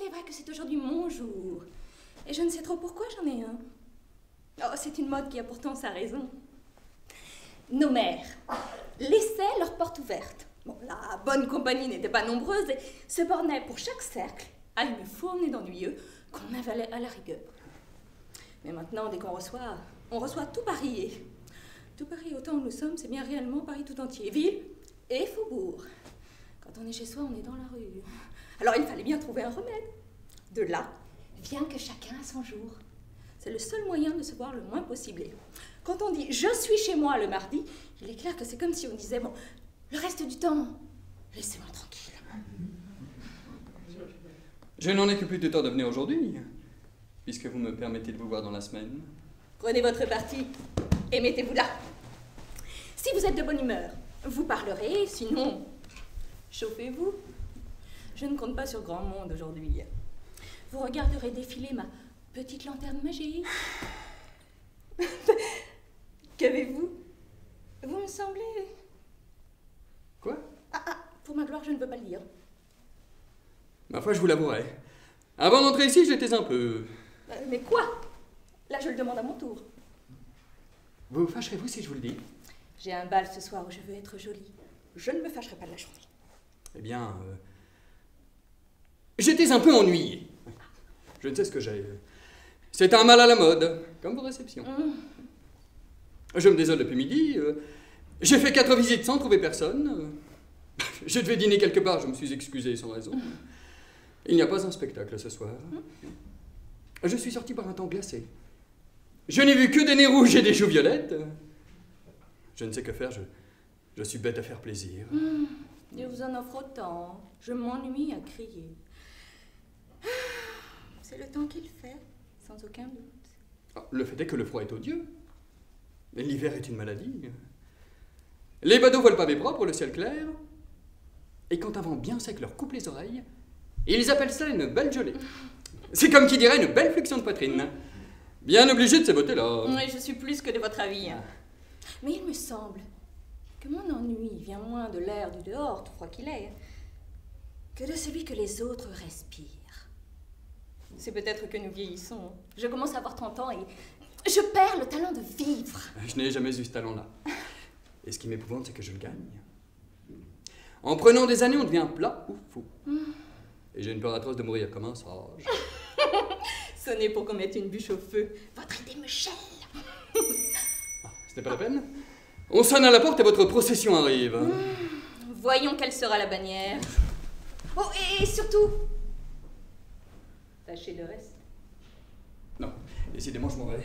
c'est vrai que c'est aujourd'hui mon jour. Et je ne sais trop pourquoi j'en ai un. Oh, c'est une mode qui a pourtant sa raison. Nos mères laissaient leurs portes ouvertes. Bon, la bonne compagnie n'était pas nombreuse et se bornait pour chaque cercle à une fournée d'ennuyeux qu'on avalait à la rigueur. Mais maintenant, dès qu'on reçoit, on reçoit tout Paris. Et tout Paris, autant où nous sommes, c'est bien réellement Paris tout entier. Ville et faubourg. Quand on est chez soi, on est dans la rue. Alors il fallait bien trouver un remède. De là vient que chacun a son jour. C'est le seul moyen de se voir le moins possible. Et quand on dit « je suis chez moi le mardi », il est clair que c'est comme si on disait « bon, le reste du temps, laissez-moi tranquille ». Je n'en ai que plus de temps de venir aujourd'hui, puisque vous me permettez de vous voir dans la semaine. Prenez votre parti et mettez-vous là. Si vous êtes de bonne humeur, vous parlerez, sinon, chauffez-vous. Je ne compte pas sur grand monde aujourd'hui. Vous regarderez défiler ma petite lanterne magique. Qu'avez-vous? Vous me semblez... Quoi? Pour ma gloire, je ne veux pas le dire. Ma foi, je vous l'avouerai. Avant d'entrer ici, j'étais un peu... Mais quoi? Là, je le demande à mon tour. Vous fâcherez-vous si je vous le dis? J'ai un bal ce soir où je veux être jolie. Je ne me fâcherai pas de la journée. Eh bien, j'étais un peu ennuyé. Je ne sais ce que j'ai. C'est un mal à la mode, comme vos réceptions. Je me désole depuis midi. J'ai fait 4 visites sans trouver personne. Je devais dîner quelque part, je me suis excusé sans raison. Il n'y a pas un spectacle ce soir. Je suis sorti par un temps glacé. Je n'ai vu que des nez rouges et des joues violettes. Je ne sais que faire, je suis bête à faire plaisir. Je vous en offre autant. Je m'ennuie à crier. C'est le temps qu'il fait, sans aucun doute. Le fait est que le froid est odieux. L'hiver est une maladie. Les badauds volent pavé propre, le ciel clair. Et quand un vent bien sec leur coupe les oreilles, ils appellent ça une belle gelée. C'est comme qui dirait une belle flexion de poitrine. Bien obligé de ces beautés-là. Oui, je suis plus que de votre avis. Mais il me semble que mon ennui vient moins de l'air du dehors, tout froid qu'il est, que de celui que les autres respirent. C'est peut-être que nous vieillissons. Je commence à avoir 30 ans et je perds le talent de vivre. Je n'ai jamais eu ce talent-là. Et ce qui m'épouvante, c'est que je le gagne. En prenant des années, on devient plat ou fou. Et j'ai une peur atroce de mourir comme un sage. Sonnez pour qu'on mette une bûche au feu. Votre idée me gèle. Ce n'est pas la peine. On sonne à la porte et votre procession arrive. Voyons quelle sera la bannière. Oh, et surtout, tâchez de reste. Non, décidément, je m'en vais.